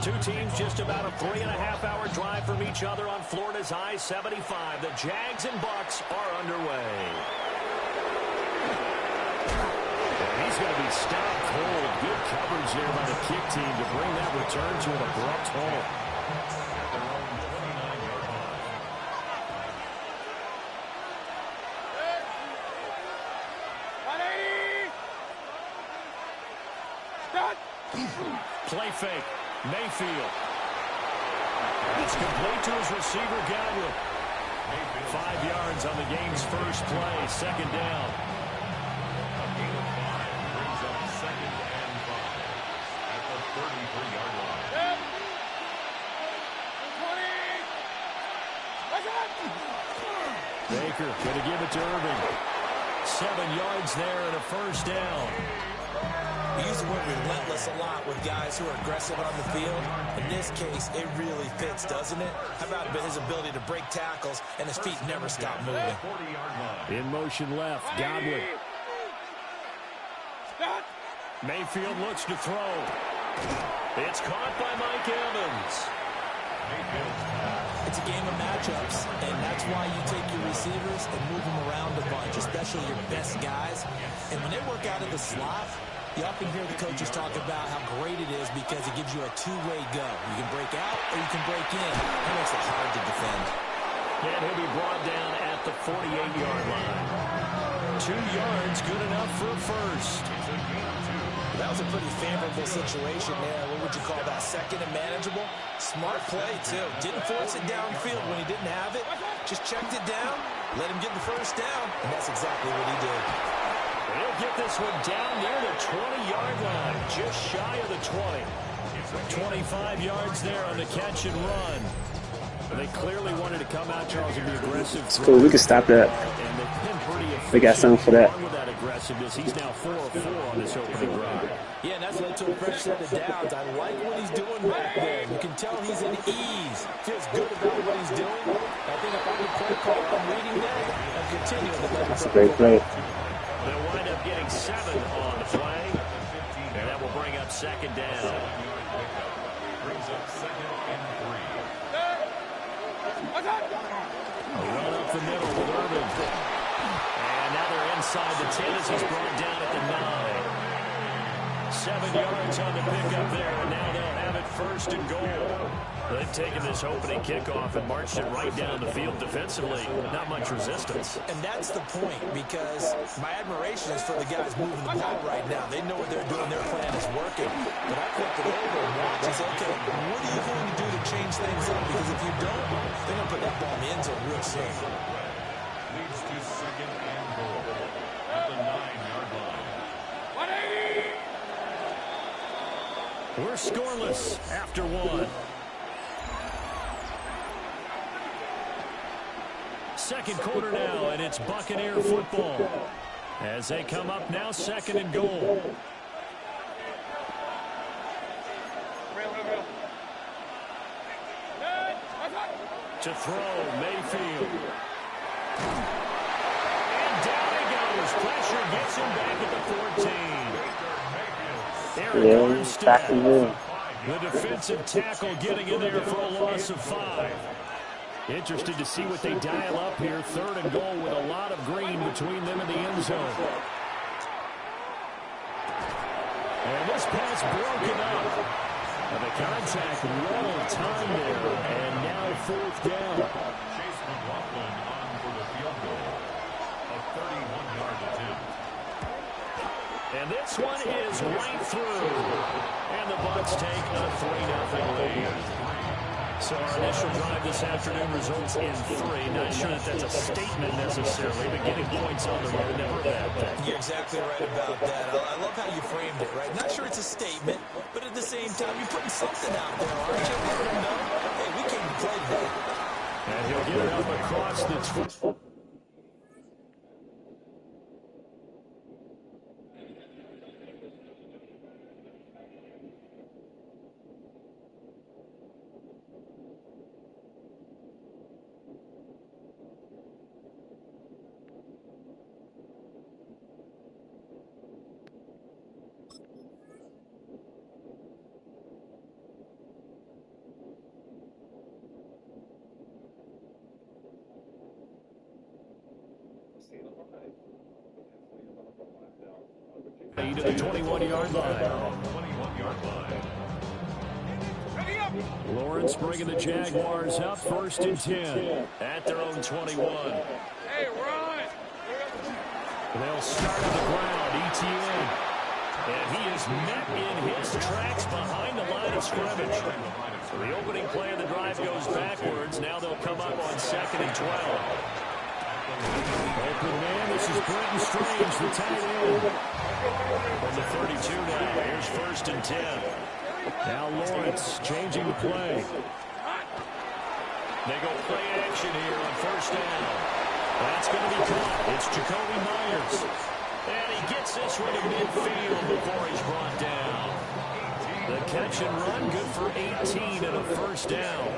Two teams just about a 3.5-hour drive from each other on Florida's I-75. The Jags and Bucks are underway. And he's going to be stopped cold. Good coverage there by the kick team to bring that return to an abrupt halt. Play fake. Mayfield. It's complete to his receiver, Godwin. 5 yards on the game's first play. Second down. A gain of 5 brings up 2nd and 5 at the 33-yard line. 20. Baker going to give it to Irving. 7 yards there and a first down. We use the word relentless a lot with guys who are aggressive on the field. In this case, it really fits, doesn't it? How about his ability to break tackles and his feet never stop moving? In motion left, Godwin. Mayfield looks to throw. It's caught by Mike Evans. It's a game of matchups, and that's why you take your receivers and move them around a bunch, especially your best guys. And when they work out of the slot, you often hear the coaches talk about how great it is because it gives you a two-way go. You can break out or you can break in. That makes it hard to defend. And he'll be brought down at the 48-yard line. 2 yards, good enough for a first. That was a pretty favorable situation there. What would you call that? Second and manageable? Smart play, too. Didn't force it downfield when he didn't have it. Just checked it down, let him get the first down, and that's exactly what he did. He'll get this one down near the 20-yard line, just shy of the 20. 25 yards there on the catch and run. They clearly wanted to come out, Charles, and be aggressive. It's cool. We can stop that. We got something for that. With that aggressiveness, he's now 4 of 4 on this opening drive. Yeah, and that's led to a fresh set of downs. I like what he's doing back there. You can tell he's at ease. Feels good about what he's doing. I think if I'm the play call, I'm reading that. I'm continuing to let him. That's a great play. They'll wind up getting 7 on the play, and that will bring up second down. Brings up 2nd and 3. Run up the middle with Irving. And now they're inside the 10 as he's brought down at the 9. 7 yards on the pickup there, and now they'll have it first and goal. They've taken this opening kickoff and marched it right down the field defensively. Not much resistance. And that's the point, because my admiration is for the guys moving the ball right now. They know what they're doing. Their plan is working. But I flip it over and watch and say, okay, what are you going to do to change things up? Because if you don't, they're going to put that ball in the end zone real soon. Leads to 2nd and goal at the 9-yard line. 180. We're scoreless after 1. Second quarter now, and it's Buccaneer football as they come up now, 2nd and goal. To throw, Mayfield. And down he goes. Pressure gets him back at the 14. Aaron Armstead, the defensive tackle, getting in there for a loss of 5. Interested to see what they dial up here. 3rd and goal with a lot of green between them and the end zone. And this pass broken up. And the contact right on time there. And now 4th down. Chase McLaughlin on for the field goal. A 31-yard attempt. And this one is right through. And the Bucs take a 3-0 lead. So our initial drive this afternoon results in 3. Not sure that that's a statement necessarily, but getting points on the road, never a bad thing. You're exactly right about that. I love how you framed it, right? Not sure it's a statement, but at the same time, you're putting something out there, aren't you? Letting them know, hey, we came to play today. And he'll get it up across the... To the 21-yard line. Lawrence bringing the Jaguars up 1st and 10 at their own 21. Hey, Ron! They'll start on the ground. ETN. And he is met in his tracks behind the line of scrimmage. So the opening play of the drive goes backwards. Now they'll come up on 2nd and 12. Open man, this is Brenton Strange, the tight end. From the 32 now, here's 1st and 10. Now Lawrence changing the play. They go play action here on 1st down. That's going to be caught. It's Jacoby Myers. And he gets this one to midfield before he's brought down. The catch and run, good for 18 and a 1st down.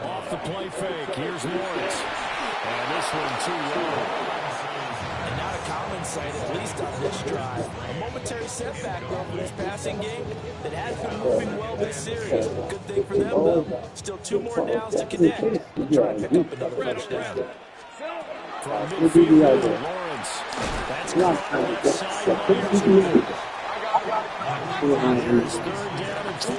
Off the play fake, here's Lawrence. And this one too low. And not a common sight, at least on this drive. A momentary setback, though, for this passing game that has been moving well this series. Good thing for them, though. Still 2 more downs to connect. They'll try to pick up another touchdown. From midfield, Lawrence. That's caught left side. Myers good. Here's 3rd down and 4.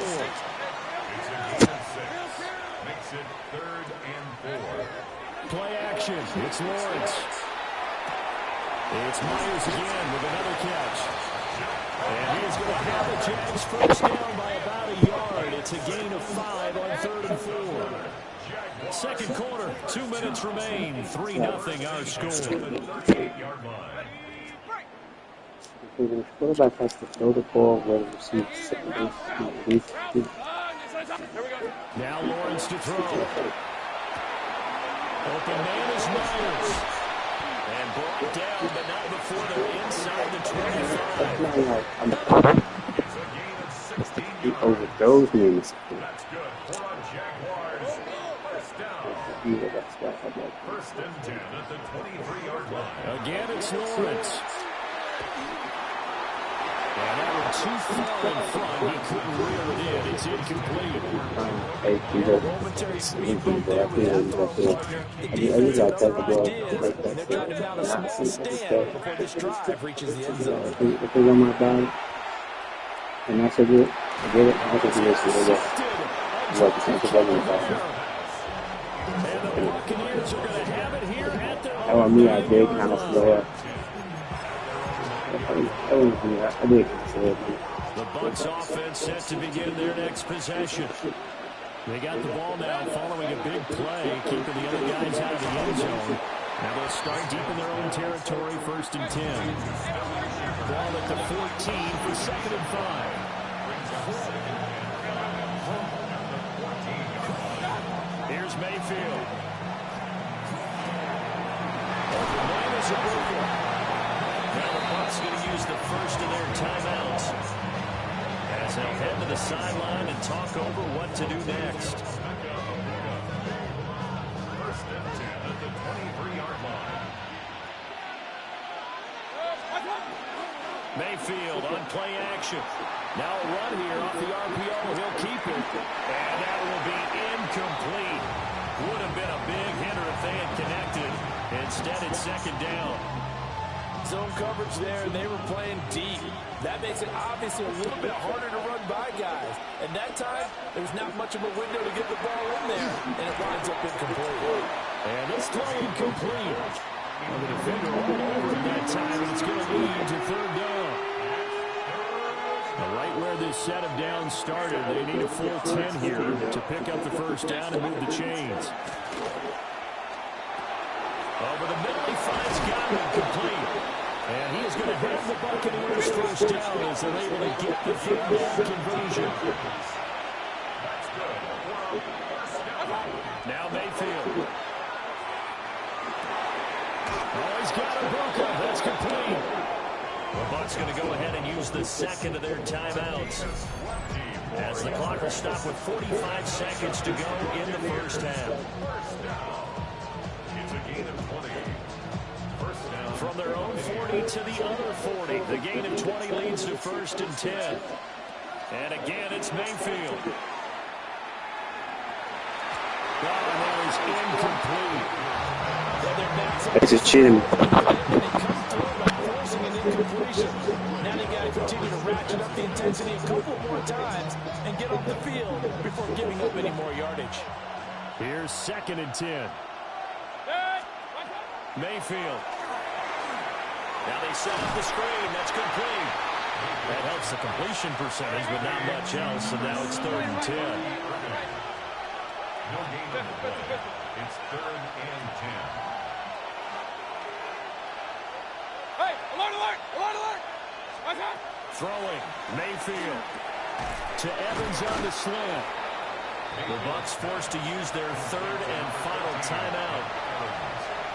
Makes it 3rd and 4. Play action. It's Lawrence. It's Myers again with another catch. And he's going to have the Jags 1st down by about a yard. It's a gain of 5 on 3rd and 4. Second quarter, 2 minutes remain. 3-0 our score. The quarterback has to throw the ball where the receiver is. Now Lawrence to throw. Open man is Myers. And brought down, but not before they're inside the 25. He overthrows me in the school. That's good for a Jaguars. 1st down. 1st and 10 at the 23-yard line. Again, it's Lawrence. And that one too far in front. He couldn't reel it in. It's incomplete. Momentary speed bump there with that throw partner. The defense got the right idea. They're trying to mount a small stand before this drive reaches the end zone. If they on my body, and that's a good, I get it. I think it is. What the sense of And the Buccaneers are going to have it here at their own. Oh, me, I did kind of slow up. I did consider it. The Bucs offense set to begin their next possession. They got the ball now following a big play, keeping the other guys out of the end zone. Now they'll start deep in their own territory, 1st and 10. Ball at the 14 for 2nd and 5. Here's Mayfield. The man is a broken. Now the Bucs going to use the first of their timeouts as they'll head to the sideline and talk over what to do next. 1st and 10 at the 23-yard line. Mayfield on play action. Now a run here off the RPO. He'll keep it. And that will be incomplete. Would have been a big hitter if they had connected. Instead, it's 2nd down. Zone coverage there, and they were playing deep. That makes it obviously a little bit harder to run by guys. And that time, there was not much of a window to get the ball in there, and it winds up incomplete. And this throw incomplete. Well, the defender all over it that time, and it's going to lead to 3rd down. Now, right where this set of downs started, they need a full 10 here to pick up the 1st down and move the chains. Over the middle, he finds Godwin complete. And he is going to have the Buccaneers 1st down as they're able to get the 3rd down conversion. Now Mayfield. Oh, he's got it broken. That's complete. The Bucs going to go ahead and use the 2nd of their timeouts as the clock will stop with 45 seconds to go in the 1st half. It's a gain of 20. First down. From their own 40 to the other 40. The gain of 20 leads to 1st and 10. And again, it's Mayfield. Oh, and there he is incomplete. This is cheating. Now they got to continue to ratchet up the intensity a couple more times and get off the field before giving up any more yardage. Here's 2nd and 10. Mayfield. Now they set up the screen. That's complete. That helps the completion percentage, but not much else. And now it's 3rd and 10. No gain on the play. It's 3rd and 10. Hey, alert, alert, alert, alert. Throwing. Mayfield. To Evans on the slant. The Bucs forced to use their 3rd and final timeout,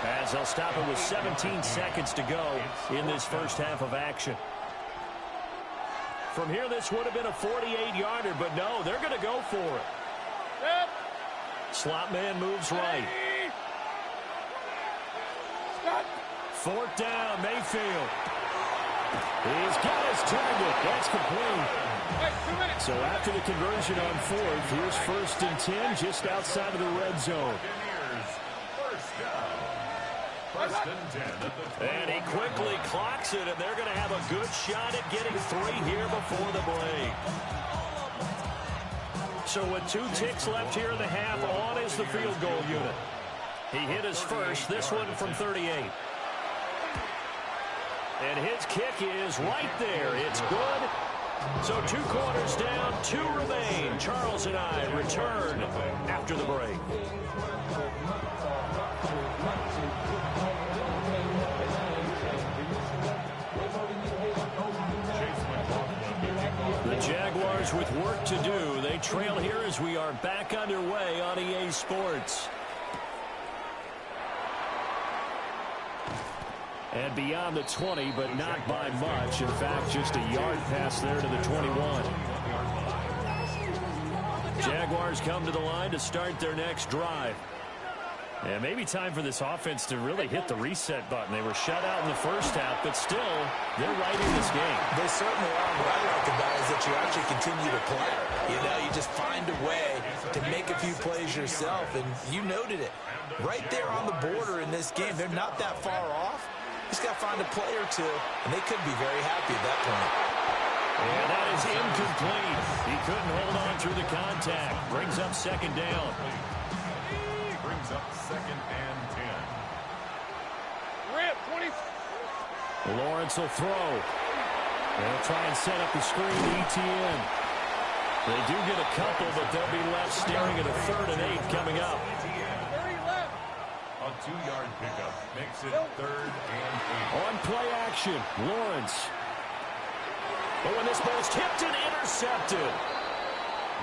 as they'll stop it with 17 seconds to go in this first half of action. From here, this would have been a 48-yarder, but no, they're going to go for it. Slot man moves right. 4th down, Mayfield. He's got his target. That's complete. So after the conversion on 4th, here's 1st and 10 just outside of the red zone. And he quickly clocks it, and they're going to have a good shot at getting 3 here before the break. So with 2 ticks left here in the half, on is the field goal unit. He hit his first, this one from 38. And his kick is right there. It's good. So 2 quarters down, 2 remain. Charles and I return after the break. The Jaguars with work to do. They trail here as we are back underway on EA Sports. And beyond the 20, but not by much. In fact, just a yard pass there to the 21. Jaguars come to the line to start their next drive. And maybe time for this offense to really hit the reset button. They were shut out in the first half, but still, they're right in this game. They certainly are. What I like about it is that you actually continue to play. You know, you just find a way to make a few plays yourself, and you noted it. Right there on the border in this game, they're not that far off. Just got to find a play or two, and they could be very happy at that point. And that is incomplete. He couldn't hold on through the contact. Brings up 2nd down. Brings up 2nd and 10. Rip, 20. Lawrence will throw. They'll try and set up the screen to ETN. They do get a couple, but they'll be left staring at a 3rd and 8 coming up. 30 left. A 2-yard pickup makes it 3rd and 8. On play action, Lawrence. Oh, and this ball's tipped and intercepted.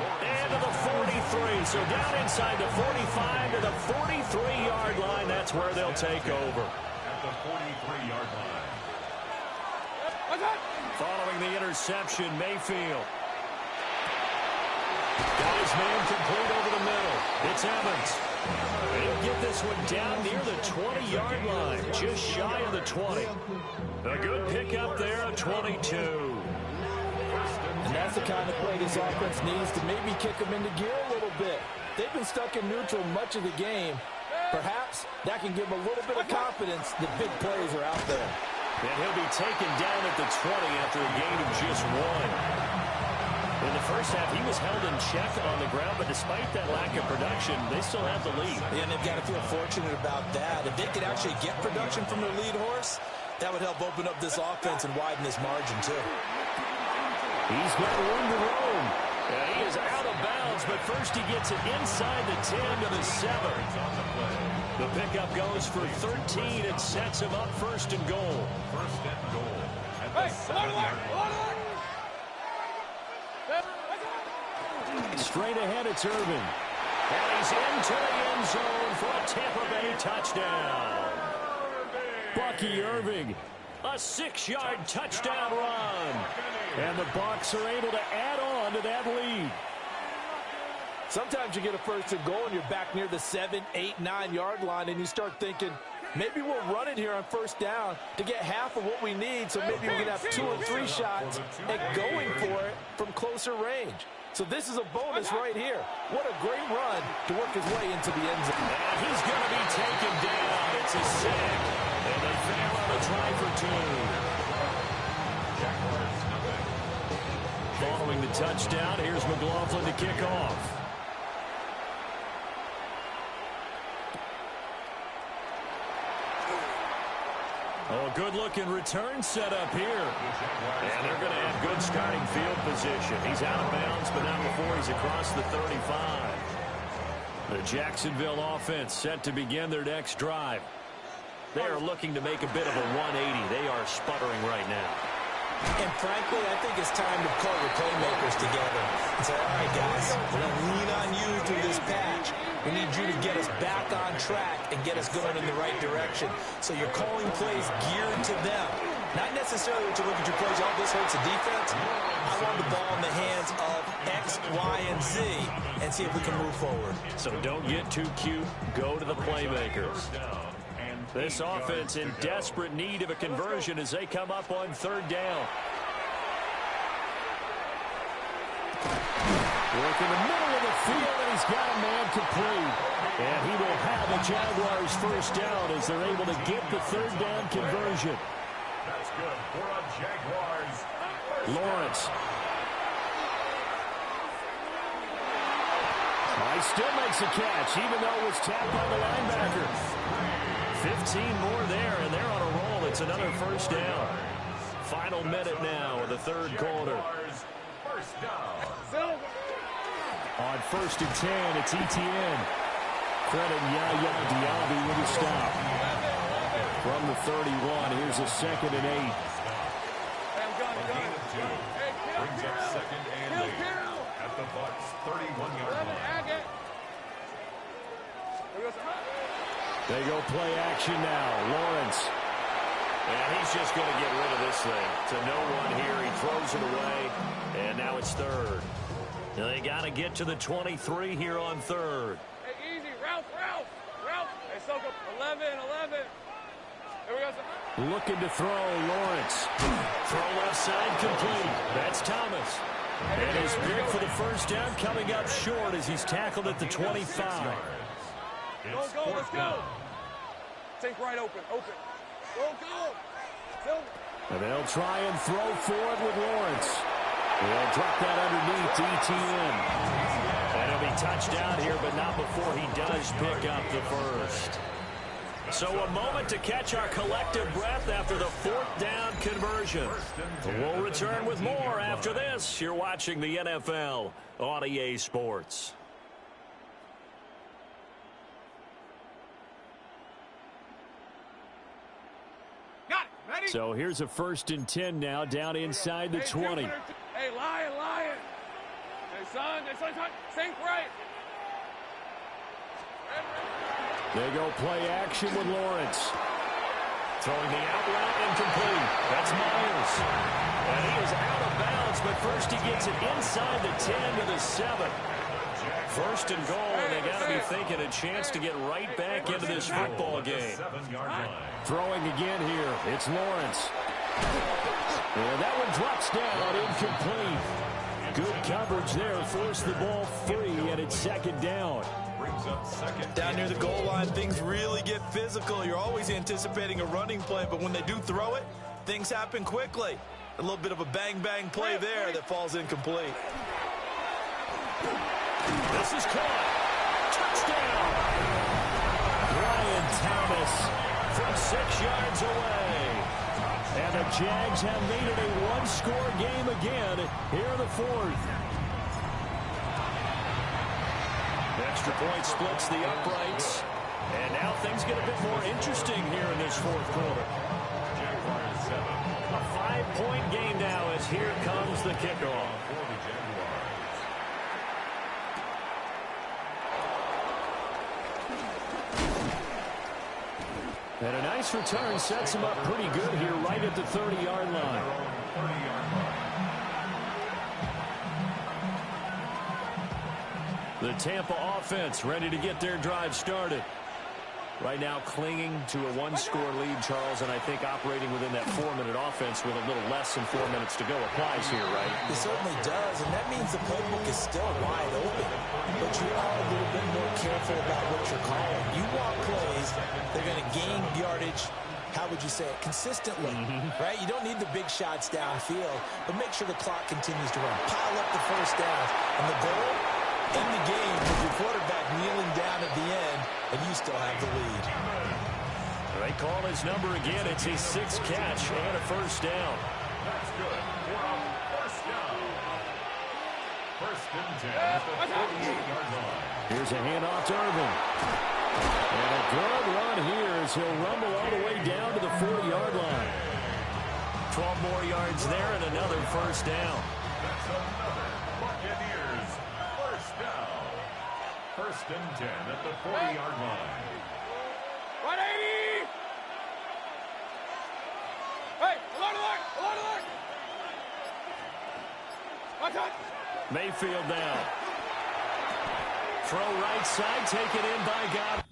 And to the 43. So down inside the 45 to the 43-yard line. That's where they'll take over. At the 43-yard line. Following the interception, Mayfield. Got his man complete over the middle. It's Evans. And he'll get this one down near the 20-yard line. Just shy of the 20. A good pickup there, a 22. And that's the kind of play this offense needs to maybe kick them into gear a little bit. They've been stuck in neutral much of the game. Perhaps that can give them a little bit of confidence that big plays are out there. And he'll be taken down at the 20 after a gain of just 1. In the first half, he was held in check on the ground, but despite that lack of production, they still have the lead. And they've got to feel fortunate about that. If they could actually get production from their lead horse, that would help open up this offense and widen this margin, too. He's got room to roam. He is out of bounds, but first he gets it inside the 10 to the 7. The pickup goes for 13 and sets him up 1st and goal. 1st and goal. Hey, alert, alert. Straight ahead, it's Irving. And he's into the end zone for a Tampa Bay touchdown. Bucky Irving, a 6-yard touchdown run. And the Bucs are able to add on to that lead. Sometimes you get a 1st and goal and you're back near the 7, 8, 9-yard line, and you start thinking, maybe we'll run it here on 1st down to get half of what we need, so maybe we can have 2 or 3 shots at going for it from closer range. So this is a bonus right here. What a great run to work his way into the end zone. And he's going to be taken down. It's a sack. And they fail on a try for 2. Following the touchdown, here's McLaughlin to kick off. Oh, good-looking return set up here. And they're going to have good starting field position. He's out of bounds, but not before he's across the 35. The Jacksonville offense set to begin their next drive. They are looking to make a bit of a 180. They are sputtering right now. And frankly, I think it's time to call your playmakers together and say, all right, guys, we're going to lean on you through this patch. We need you to get us back on track and get us going in the right direction. So you're calling plays geared to them. Not necessarily to look at your plays, oh, this hurts the defense. I want the ball in the hands of X, Y, and Z and see if we can move forward. So don't get too cute. Go to the playmakers. This offense in desperate need of a conversion as they come up on 3rd down. Work in the middle of the field, and he's got a man complete. And he will have the Jaguars first down as they're able to get the 3rd down conversion. That's good for a Jaguars. Lawrence. He still makes a catch, even though it was tapped by the linebacker. 15 more there, and they're on a roll. It's another first down. Final minute now of the 3rd quarter. First down. On 1st and 10, it's Etienne. Credit Yaya Diaby with a stop. From the 31, here's a 2nd and 8. Hey, I'm gone. Brings up 2nd and 8 at the Bucs 31-yard line. They go play action now. Lawrence. And he's just going to get rid of this thing. To no one here. He throws it away. And now it's 3rd. Now they got to get to the 23 here on 3rd. Hey, easy. Ralph. Hey, soak up. 11. Here we go, sir. Looking to throw. Lawrence. Throw left side complete. That's Thomas. And his pick for the first down coming up short as he's tackled at the 25. Go, let's go. Take right open. Go. And they'll try and throw forward with Lawrence. They'll drop that underneath to Etienne. And he'll be touched down here, but not before he does pick up the first. So a moment to catch our collective breath after the 4th down conversion. We'll return with more after this. You're watching the NFL on EA Sports. So here's a 1st and 10 now, down inside the 20. Hey, Lion. Hey, son. Sink right. They go play action with Lawrence. Throwing the out route incomplete. That's Myers. And he is out of bounds, but first he gets it inside the 10 to the 7. 1st and goal, and they got to be thinking a chance to get right back into this football game. Throwing again here. It's Lawrence. And that one drops down, incomplete. Good coverage there. Forced the ball free, and it's 2nd down. Down near the goal line, things really get physical. You're always anticipating a running play, but when they do throw it, things happen quickly. A little bit of a bang-bang play there that falls incomplete. This is caught. Touchdown. Brian Thomas from 6 yards away. And the Jags have made it a one-score game again here in the 4th. Extra point splits the uprights. And now things get a bit more interesting here in this 4th quarter. A 5-point game now as here comes the kickoff. And a nice return sets him up pretty good here right at the 30-yard line. The Tampa offense ready to get their drive started. Right now clinging to a one-score lead, Charles, and I think operating within that 4-minute offense with a little less than 4 minutes to go applies here, right? It certainly does, and that means the playbook is still wide open. But you are a little bit more careful about what you're calling. You want plays, they're going to gain yardage, how would you say it, consistently, right? You don't need the big shots downfield, but make sure the clock continues to run. Pile up the first down, and the goal in the game with your quarterback kneeling down at the end, and you still have the lead. They call his number again. It's his 6th catch and a first down. That's good. First down. First and 10 at the 48-yard line. Here's a handoff to Irvin. And a good run here as he'll rumble all the way down to the 40-yard line. 12 more yards there and another first down. That's another Buccaneers first down. First and 10 at the 40-yard line. 180! Hey, alert! Watch out! Mayfield down. Throw right side, taken in by Godwin.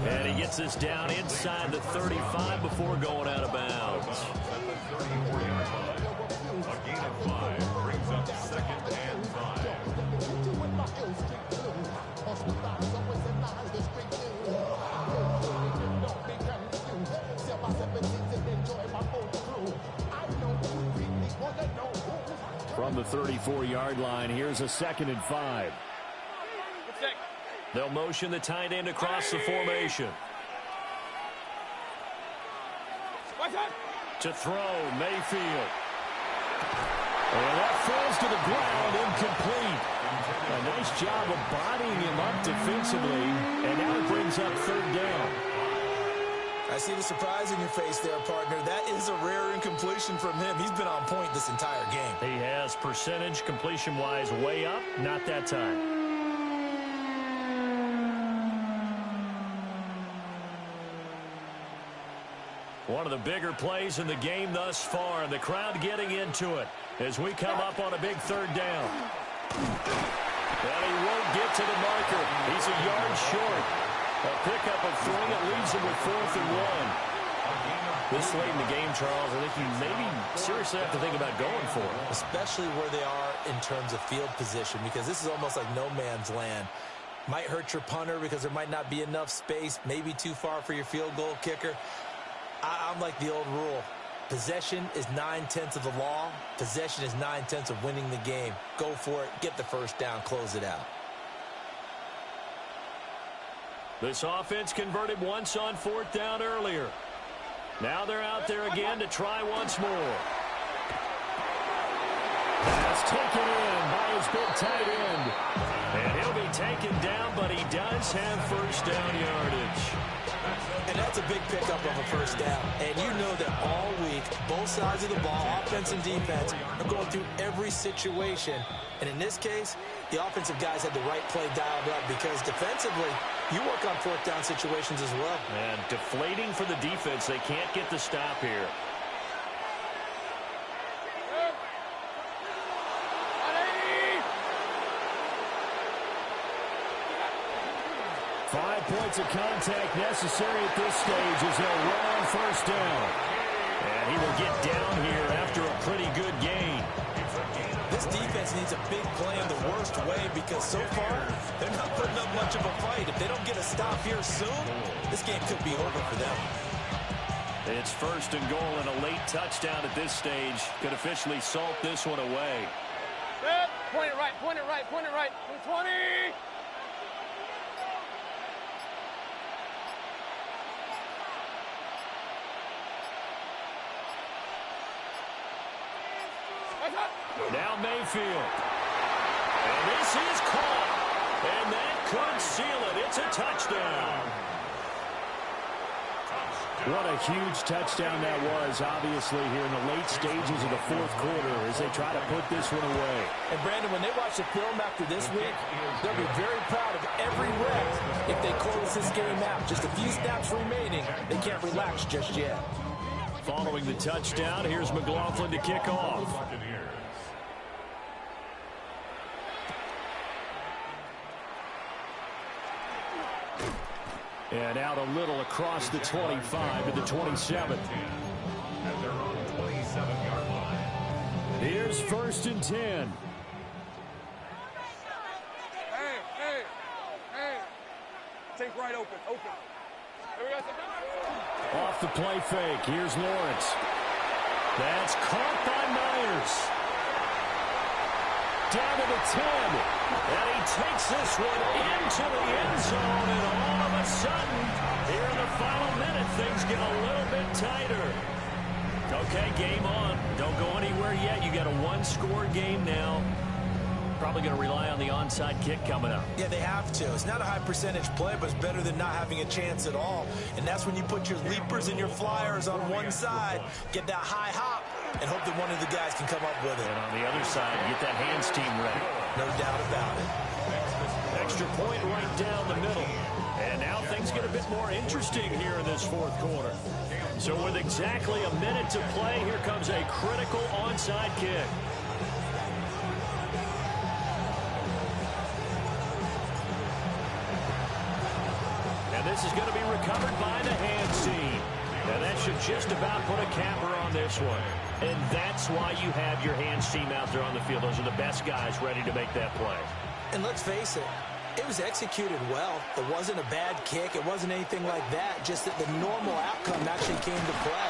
And he gets us down inside the 35 before going out of bounds. At the 34-yard line. A gain of 5 brings up 2nd and 5. From the 34-yard line, here's a 2nd and 5. They'll motion the tight end across the formation. To throw, Mayfield. And that falls to the ground, incomplete. A nice job of bodying him up defensively, and now it brings up 3rd down. I see the surprise in your face there, partner. That is a rare incompletion from him. He's been on point this entire game. He has percentage, completion-wise, way up. Not that time. One of the bigger plays in the game thus far, and the crowd getting into it as we come up on a big 3rd down. And he won't get to the marker. He's a yard short. A pickup of 3. It leaves him with 4th and 1. This late in the game, Charles, I think you maybe seriously have to think about going for it. Especially where they are in terms of field position, because this is almost like no man's land. Might hurt your punter because there might not be enough space, maybe too far for your field goal kicker. I'm like the old rule. Possession is 9/10 of the law. Possession is 9/10 of winning the game. Go for it. Get the first down. Close it out. This offense converted once on 4th down earlier. Now they're out there again to try once more. Pass taken in by his big tight end. And he'll be taken down, but he does have first down yardage. And that's a big pickup of a first down. And you know that all week, both sides of the ball, offense and defense, are going through every situation. And in this case, the offensive guys had the right play dialed up because defensively, you work on 4th down situations as well. And deflating for the defense. They can't get the stop here. 5 points of contact necessary at this stage as they'll run on first down. And he will get down here after a pretty good gain. This defense needs a big play in the worst way because so far, they're not putting up much of a fight. If they don't get a stop here soon, this game could be over for them. It's 1st and goal, and a late touchdown at this stage could officially salt this one away. Point it right, point it right, point it right. 20! Now Mayfield. And this is caught. It's a touchdown. What a huge touchdown that was, obviously, here in the late stages of the fourth quarter as they try to put this one away. And, Brandon, when they watch the film after this week, they'll be very proud of every rep if they close this game out. Just a few snaps remaining. They can't relax just yet. Following the touchdown, here's McLaughlin to kick off. And out a little across the 25 to the 27. At their own 27-yard line. Here's 1st and 10. Hey. Take right open. Here we go. Off the play fake. Here's Lawrence. That's caught by Myers. Down to the 10. And he takes this one into the end zone. And all of a sudden, here in the final minute, things get a little bit tighter. Okay, game on. Don't go anywhere yet. You got a one-score game now. Probably going to rely on the onside kick coming up. Yeah, they have to. It's not a high percentage play, but it's better than not having a chance at all. And that's when you put your leapers and your flyers on one side, get that high hop, and hope that one of the guys can come up with it. And on the other side, get that hands team ready. No doubt about it. Extra point right down the middle. And now things get a bit more interesting here in this fourth quarter. So with exactly a minute to play, here comes a critical onside kick. And this is going to be recovered by the hands team. And that should just about put a capper on this one. And that's why you have your hands team out there on the field. Those are the best guys ready to make that play. And let's face it, it was executed well. It wasn't a bad kick. It wasn't anything like that. Just that the normal outcome actually came to play.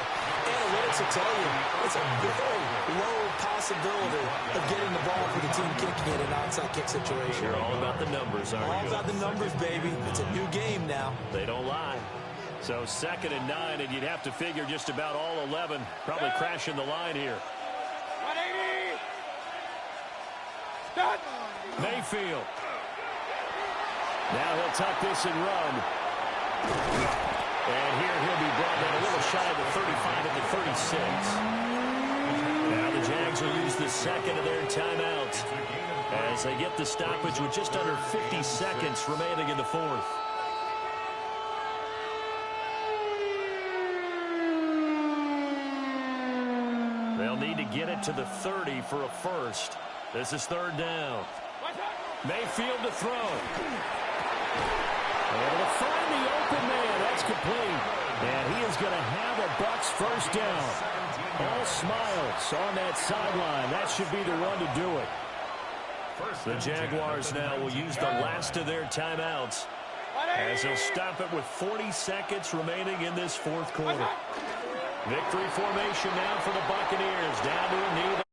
Analytics will tell you it's a very low possibility of getting the ball for the team kicking in an onside kick situation. You're all about the numbers, aren't you? All about the numbers, baby. It's a new game now. They don't lie. So 2nd and 9, and you'd have to figure just about all 11 probably crashing the line here. 180. Stop. Mayfield. Now he'll tuck this and run. And here he'll be brought down a little shy of the 35 at the 36. Now the Jags will use the second of their timeouts as they get the stoppage with just under 50 seconds remaining in the fourth. They'll need to get it to the 30 for a first. This is 3rd down. Mayfield to throw. Able to find the open man. That's complete. And he is going to have a Bucs first down. All smiles on that sideline. That should be the one to do it. The Jaguars now will use the last of their timeouts as they'll stop it with 40 seconds remaining in this fourth quarter. Victory formation now for the Buccaneers. Down to a knee.